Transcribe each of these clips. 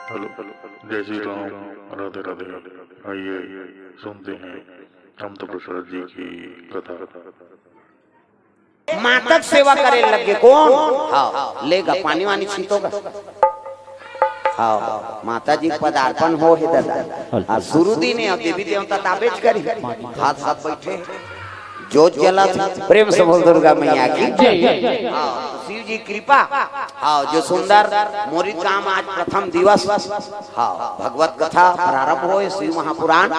Hello, जय श्री राम, राधे राधे। आइए सुनते हैं अमित प्रसाद जी की कथा। मातक सेवा करे लगे कौन? हाँ लेगा पानी वानी छीटोगा। हाँ माता जी पदार्पण हो है दादा। शुरू दिन अब देवी देवता ताबेज करी हाथ साथ बैठे जोत जला प्रेम से बोल दुर्गा मैया की जय। हाँ शिव जी कृपा। हाँ जो सुंदर मोरी काम आज प्रथम दिवस। हाँ भगवत कथा प्रारंभ हो शिव महापुराण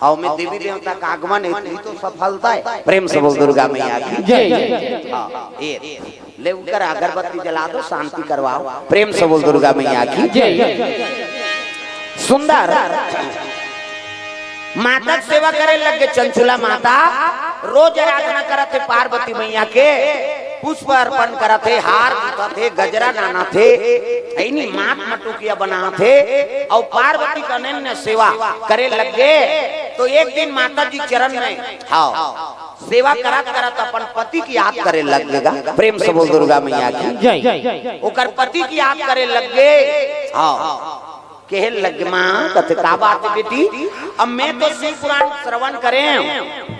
और में देवी देवता का आगमन है तो सफलता है। प्रेम से बोल दुर्गा मैया की जय। हाँ ये ले उनकर अगरबत्ती जला दो शांति करवाओ। प्रेम से बोल दुर्गा मैया की जय। सुंदर माता सेवा करे लगे चंचुला माता रोज आराधना करते पार्वती मैया के पुष्प अर्पण करते हार थे गजरा नाना थे ऐनी मात मटुकिया बना थे और पार्वती का अनन्य सेवा करे लगे। तो एक दिन माता जी चरण में हाँ सेवा करत करत अपन पति की याद करे लगेगा। प्रेम से बोल दुर्गा मैया की जय। ओकर पति की याद करे लगे। हाँ कहे लग माँ कथे का बात है बेटी अब मैं तो शिव पुराण श्रवण करे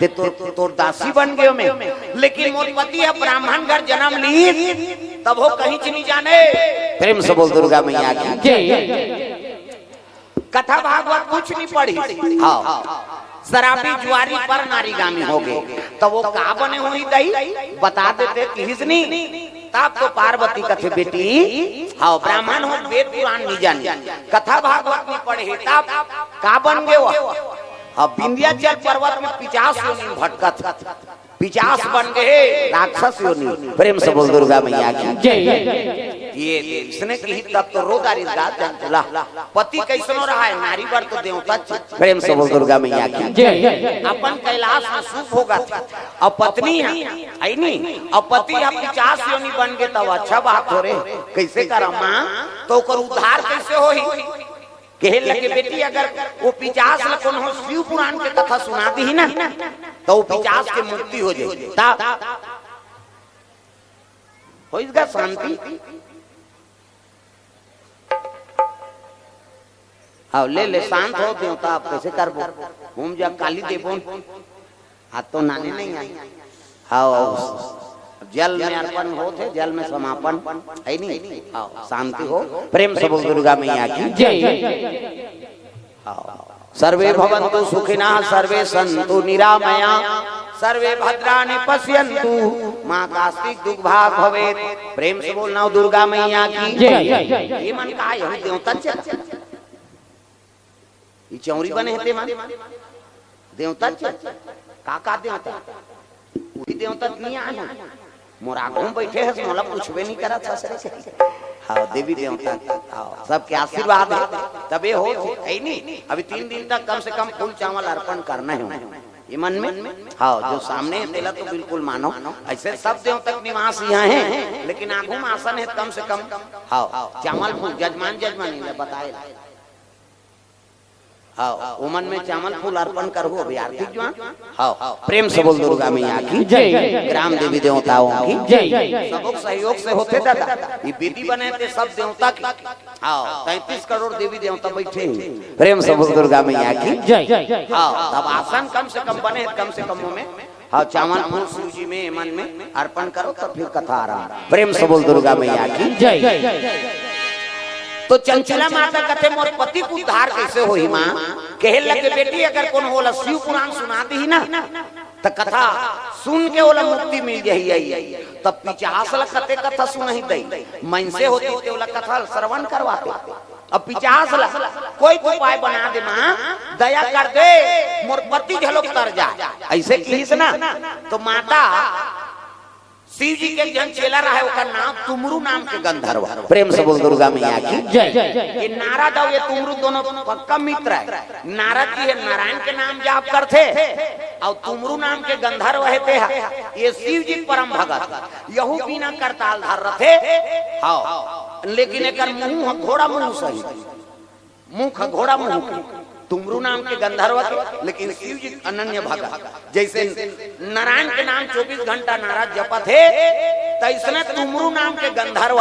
ते तो दासी बन गयो मैं लेकिन मोर पति अब ब्राह्मण घर जन्म ली तब हो कहीं नहीं जाने। प्रेम से बोल दुर्गा मैया की जय। कथा भागवत कुछ नहीं पढ़ी। हाँ शराबी जुआरी पर नारीगामी हो गए तो वो का बने हुई दही बता देते किसनी तब तो पार्वती कथे बेटी हाँ ब्राह्मण हो वेद पुराण नहीं जाने कथा भागवत नहीं पढ़े तब का बन गए वो अब विंध्याचल पर्वत में 50 योनि भटकत 50 बन गए राक्षस योनि। प्रेम से बोल दुर्गा मैया की जय। ये इसने की तब तो रोदारी गात चला पति कैसनो रहा है नारी वर तो देवता। प्रेम से बोल दुर्गा मैया की जय। अपन कैलाश में सुख होगा अब पत्नी है आई नहीं अब पति अब 50 योनि बन गए तब अच्छा बात हो रहे कैसे करा माँ तो कर उद्धार कैसे हो ही कहे लगे बेटी अगर वो 50 लखन हो शिव पुराण के कथा सुना दी ना तो वो 50 के मुक्ति हो जाए हो इसका शांति। हाँ ले शांत हो देवता आप कैसे करबो हम जब काली देबो हाथ तो नाने नहीं आई। हाँ जल में अर्पण हो थे जल में समापन है नहीं। हाँ शांति हो। प्रेम से बोल दुर्गा मैया की जय। सर्वे भवन्तु सुखिनः सर्वे सन्तु निरामया सर्वे भद्राणि पश्यन्तु मां कास्तिक दुर्भाग भवेत्। प्रेम से बोलना दुर्गा मैया की जय। ये मन का है देवता ये चौरी बने हेते मन देवता काका देवता वही देवता नहीं आना मोरा घूम बैठे है मोला पूछबे नहीं करा ससरे से। हाँ देवी देवता हाँ सबके आशीर्वाद है तबे हो है नहीं। अभी 3 दिन तक कम से कम फूल चावल अर्पण करना है ये मन में। हाँ जो सामने है तेला तो बिल्कुल मानो ऐसे सब देवता निवास यहाँ है लेकिन आगू में आसन है कम से कम। हाँ चावल फूल जजमान बताए हाँ उमन में चावल फूल अर्पण करो अभी आरती जो। हाँ प्रेम से बोल दुर्गा मैया की जय। ग्राम देवी देवताओं की जय। सबक सहयोग से होते दादा ये विधि बने थे सब देवता की। हाँ 33 करोड़ देवी देवता बैठे प्रेम से बोल दुर्गा मैया की जय। हाँ तब आसन कम से कम बने कम से कम में। हाँ चावल फूल शिव जी में मन में अर्पण करो तब फिर कथा आ रहा। प्रेम से बोल दुर्गा मैया की जय। तो चंचला माता कहते मोर पति को उद्धार कैसे होई माँ कहे लगे बेटी अगर कौन होला शिव पुराण सुना दी ना तो कथा सुन के ओला मुक्ति मिल जाई तब 50 लाख कते कथा सुनही दई मन से होती ते ओला कथा श्रवण करवाते। अब 50 लाख कोई उपाय बना दे माँ दया कर दे मोर पति झलक तर जाए ऐसे कीस ना। तो माता शिव जी के जन चेला रहा है उसका नाम तुमरू नाम के गंधर्व। प्रेम से बोल दुर्गा मैया की जय। ये नारद और ये तुमरू दोनों पक्का मित्र है। नारद जी है नारायण के नाम जाप करते और तुमरू नाम के गंधर्व है ये शिव जी परम भगत यहू बिना करताल धर रहे। हाँ लेकिन एक मुंह घोड़ा मुंह सही मुंह घोड़ा मुंह तुमरू नाम के गंधर्व लेकिन शिव जी अनन्य भगत जैसे नारायण के नाम 24 घंटा नाराज जपत है तो इसने तुमरू नाम के गंधर्व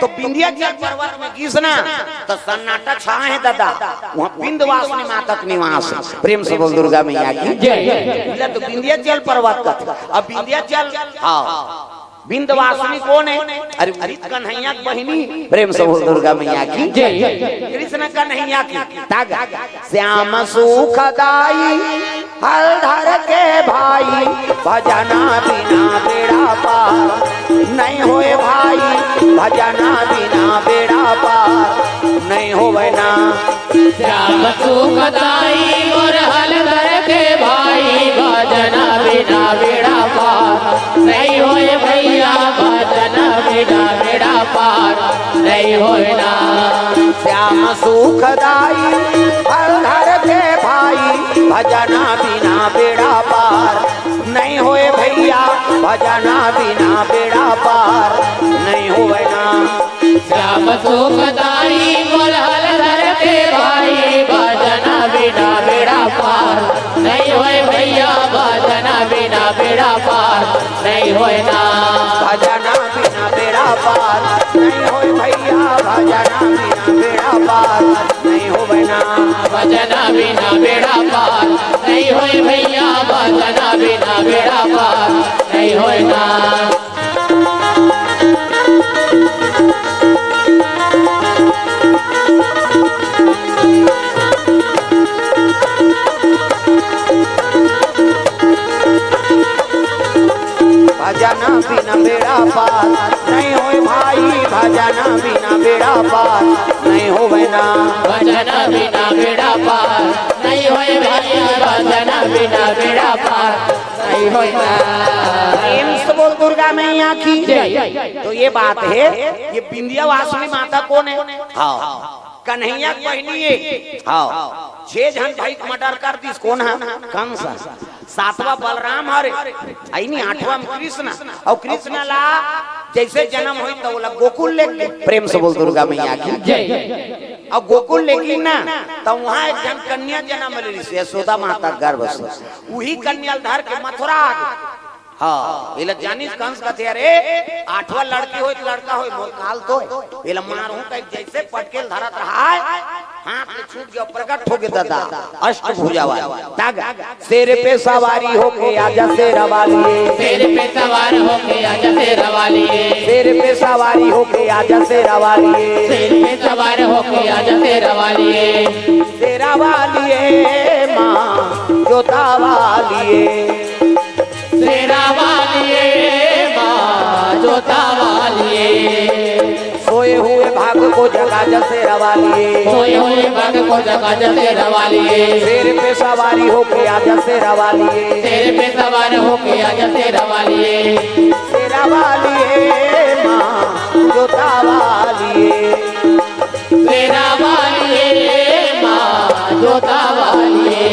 तो विंध्याचल पर्वत में घिसना तो सन्नाटा छा है दादा, वहाँ विंध्यवासिनी माता का निवास है। प्रेम से बोल दुर्गा मैया की जय। तो विंध्याचल पर्वत का, अब विंध्याचल हाँ विंध्यवासिनी कौन है? अरे कन्हैया की बहिनी। प्रेम से बोल दुर्गा मैया की जय। कृष्ण कन्हैया की तागा श्याम सुखदाई हलधर के भाई, भजना बिना बेड़ा पार नहीं होए भाई, भजना बिना बेड़ा पार नहीं होवे ना। श्याम सुखदाई मोर हलधर के भाई, भजना बिना बेड़ा पार नहीं होए भैया, भजना बिना बेड़ा पार नहीं होए ना। श्याम सुखदाई हलधर के भाई, भजना बिना बेड़ा पार नहीं होए भैया, भजना बिना बेड़ा पार नहीं होए ना। श्याम सुखदाई मोर हलधर के भाई, भजना बिना बेड़ा पार नहीं होए भैया, भजना बिना बेड़ा पार नहीं होए ना। भजना बिना बेड़ा पार नहीं होए भैया, भजना बिना बेड़ा पार नहीं होए ना। भजना बिना बेड़ा पार नहीं होए भैया, भजना बिना बेड़ा पार नहीं होए ना। भजना बिना बेड़ा पार नहीं होए भाई, भजना बिना बेड़ा पार नहीं होवे ना। भजना बिना बेड़ा पार नहीं होए भैया, भजना बिना बेड़ा पार नहीं होए ना। प्रेम से बोल दुर्गा मैया की जय। तो ये बात है, ये विंध्यवासिनी माता कौन है? हाँ कन्हैया की बहिनी है। हाँ 6 जन भाई मर्डर कर दी, कौन है? कंस। 7वां बलराम हरे, आई नहीं 8वां कृष्ण, और कृष्ण ला जैसे जन्म हुई तो बोला गोकुल लेके। प्रेम से बोल दुर्गा मैया की जय। और गोकुल लेके ना तो वहाँ एक जन कन्या जन्म ले, यशोदा माता गर्भ से, वही कन्या धर के मथुरा आ गई। हाँ ये जानिस कंस का थे, अरे 8वां लड़की हो लड़का हो मोर काल तो ये मारू कहीं जैसे पटकेल धरत रहा हाथ में छूट गया, प्रकट हो गया दादा अष्टभुजा वाला। शेर पे सवारी होके आजा शेरा वाली, शेर पे सवार होके आजा शेरा वाली, शेर पे सवारी होके आजा शेरा वाली, शेर पे सवार होके आजा शेरा वाली, शेरा वाली माँ जोता वाली, शेरा वाली माँ जोता वाली। सोए हुए भाग को जगा जा शेरा वाली, सोए हुए भाग को जगा जा शेरा वाली, शेर पे सवारी होके आजा शेरा वाली, शेर पे सवार होके आजा शेरा वाली, शेरा वाली माँ जोता वाली, शेरा वाली माँ जोता वाली।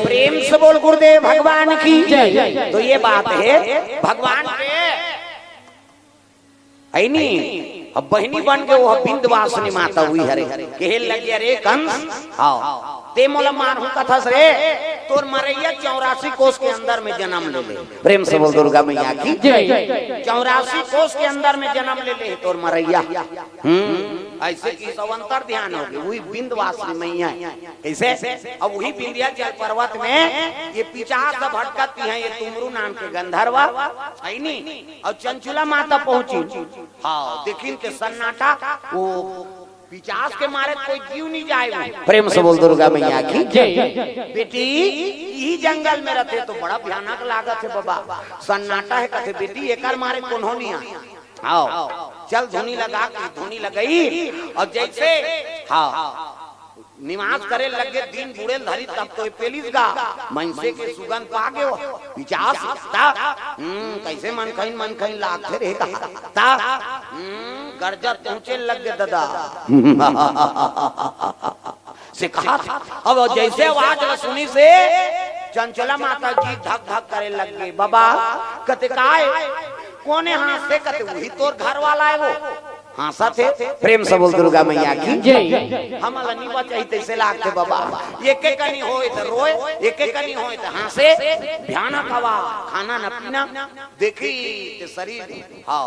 प्रेम से बोल गुरुदेव भगवान की जय। तो ये बात है भगवान के है नहीं, अब बहनी बन के वो विंध्यवासिनी माता हुई हरे कहल लगी, अरे कंस आओ ते मोला मारू कथा रे, तोर मरैया 84 कोस के अंदर में जन्म ले ले। प्रेम से बोल दुर्गा मैया की जय। 84 कोस के अंदर में जन्म ले ले तोर मरैया। ऐसे की सवंतर ध्यान होगी, वही विंध्यवासिनी मैया कैसे। अब वही विंध्याचल पर्वत में ये पिचास भटकती है, ये तुमरू नाम के गंधर्वा है नहीं, और चंचुला माता पहुंची। हाँ देखिन के सन्नाटा, वो पिचास के मारे कोई जीव नहीं जाएगा। प्रेम से बोल दुर्गा मैया की जय। बेटी यही जंगल में रहते तो बड़ा भयानक लागत है बाबा, सन्नाटा है कहते बेटी एकर मारे कौन हो नहीं आओ चल धुनी लगा के धुनी लगाई, और जैसे हाँ निवास करे लगे दिन बुड़े धरी तब तो पेलिस गा मनसे के सुगंध पा गए पिचास कैसे मन कहीं लाखे रहेगा ता गर्जर पहुंचे लग गए दादा से कहा था। अब जैसे आवाज सुनी से चंचला माता जी धक धक करे लग गए। बाबा कते काय कोने हाथ से कते वही तोर घर वाला है वो हाँसा थे। प्रेम से बोल दुर्गा मैया की जय। हम नहीं बचाई तैसे लागते बाबा, एक एक कनी होए तो रोए, एक एक कनी होए तो हाँसे, भयानक हवा खाना न पीना देखी ते शरीर हाँ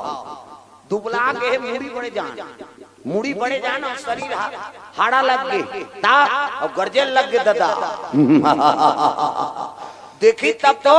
दुबला के मुड़ी बड़े जान, मुड़ी बड़े जान और शरीर हाड़ा लग गए ता और गर्जन लग गए दादा। देखी तब तो